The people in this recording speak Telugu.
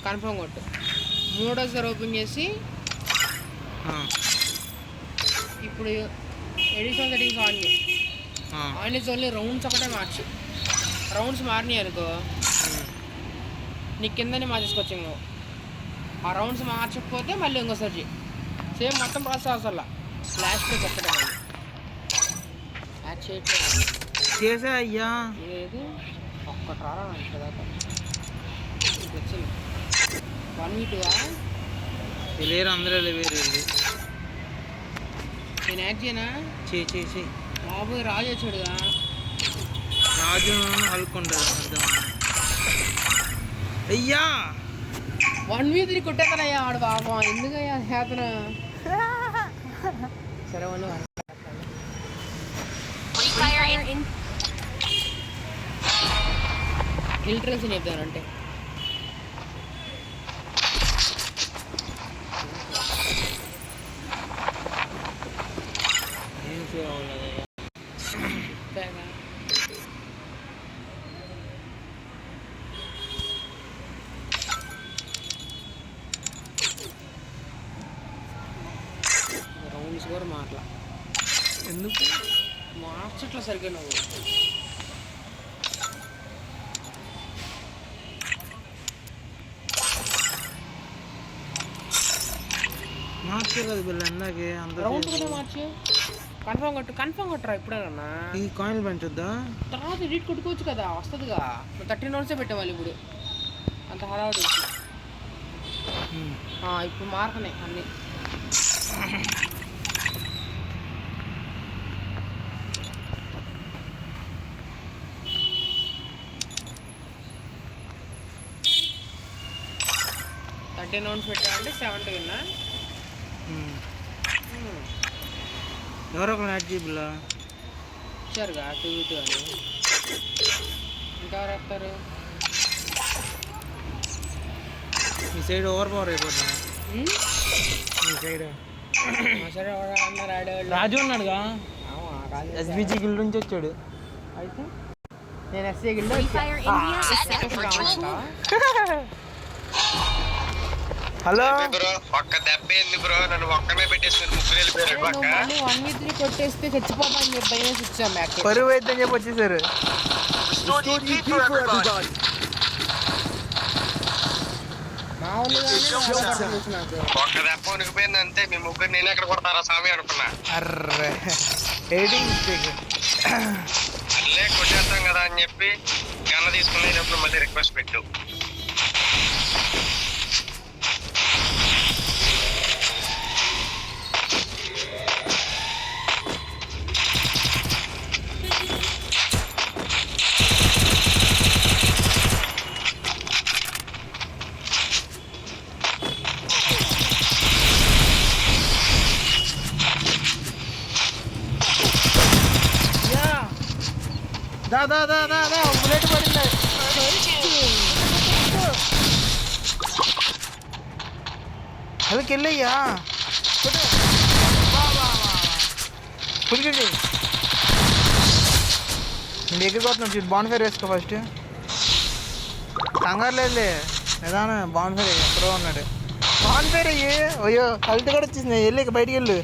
కన్ఫర్మ్ కొట్టు. మూడోసారి ఓపెన్ చేసి ఇప్పుడు ఎడిషనల్ సెట్టింగ్స్ ఆన్ చేయి. ఆన్ చేసి ఓన్లీ రౌండ్స్ ఒకటే మార్చు. రౌండ్స్ మారినాయి అనుకో నీ కిందని మార్చేసుకోవచ్చు. ఇంకో ఆ రౌండ్స్ మార్చకపోతే మళ్ళీ ఇంకోసారి చేయి. సేమ్ మొత్తం ప్రాసెస్ అసలు లాస్ట్లో ఒక్కటే మళ్ళీ యాడ్ చేయట్లేదు. చేసా అయ్యా. ఏది ఒక్కటి రారా ఇంతదాకా వచ్చింది 1v2 లేరు అందరూ వేరు. నేను యాడ్ చేయనా? చేయి బాబు రాజు వచ్చాడుగా. రాజు హల్కుంటాడు అర్థం. అయ్యా 1v3 కొట్టేస్తానయ్యా ఆడు బాబా. ఎందుకయ్యా చేతన? సరే వాళ్ళు ఫిల్టర్స్ చెప్తానంటే ఏం చేయాలి? రౌండ్స్ కూడా మాట్లా ఎందుకు మార్చట్లా సరిగ్గా నువ్వు. మార్చే కదా బిల్ అన్నాకే అంత రౌండ్ కూడా మార్చి కన్ఫర్మ్ కొట్టరా ఇప్పుడేనా? ఈ కాయిన్ పెంచొద్దా? తర్వాత ఎడిట్ కొట్టుకోవచ్చు కదా, వస్తుందిగా. 13 రౌండ్సే పెట్టాం ఇప్పుడు అంత హడావుడి. ఇప్పుడు మార్కున్నాయి అన్నీ. థర్టీన్ రౌండ్స్ పెట్టామంటే 70 విన్నా. ఎవరో ఒకరు యాడ్ చేయబుల్లా ఇచ్చారుగా 2v2 అని. ఇంకా ఎవరు వస్తారు? మీ సైడ్ ఓవర్ పవర్ అయిపోతా. మీ సైడ్ సరే అన్నారు ఆడేవాళ్ళు. రాజు ఉన్నాడుగా, ఎస్బీజీ గిల్డ్ నుంచి వచ్చాడు. అయితే నేను ఎస్ఏ గిల్డ్ హలో ఒక్క దెబ్బ ఏంది బ్రో? నన్ను ఒక్కనే పెట్టేసి ముగ్గురు వెళ్ళిపోయారు. 1v3 కొట్టేస్తే చచ్చిపోతా అని చెప్పి భయం ఇచ్చాం. పరువు అయితే అని చెప్పి వచ్చేసారు. మా వాళ్ళు ఒక్క దెబ్బ ఉనికిపోయింది అంతే. మీ ముగ్గురు నేను ఎక్కడ కొడతారా స్వామి అనుకున్నా. Array editing mistake. అల్లే కొట్టేస్తాం కదా అని చెప్పి గన్న తీసుకునేటప్పుడు మళ్ళీ రిక్వెస్ట్ పెట్టు. బుల్లెట్ పడింది. అదికి వెళ్ళయ్యా పులికండి. నేను ఎగిరిపోతున్నాను చూడు. బాన్ ఫైర్ వేసుకో ఫస్ట్. కంగారు లేదులే, నిదానం. బాన్ ఫైర్ ఎక్కడో ఉన్నాడు. బాన్ ఫైర్ అయ్యి. అయ్యో కల్ట్ కూడా వచ్చేసింది. వెళ్ళి బయటికి వెళ్ళు.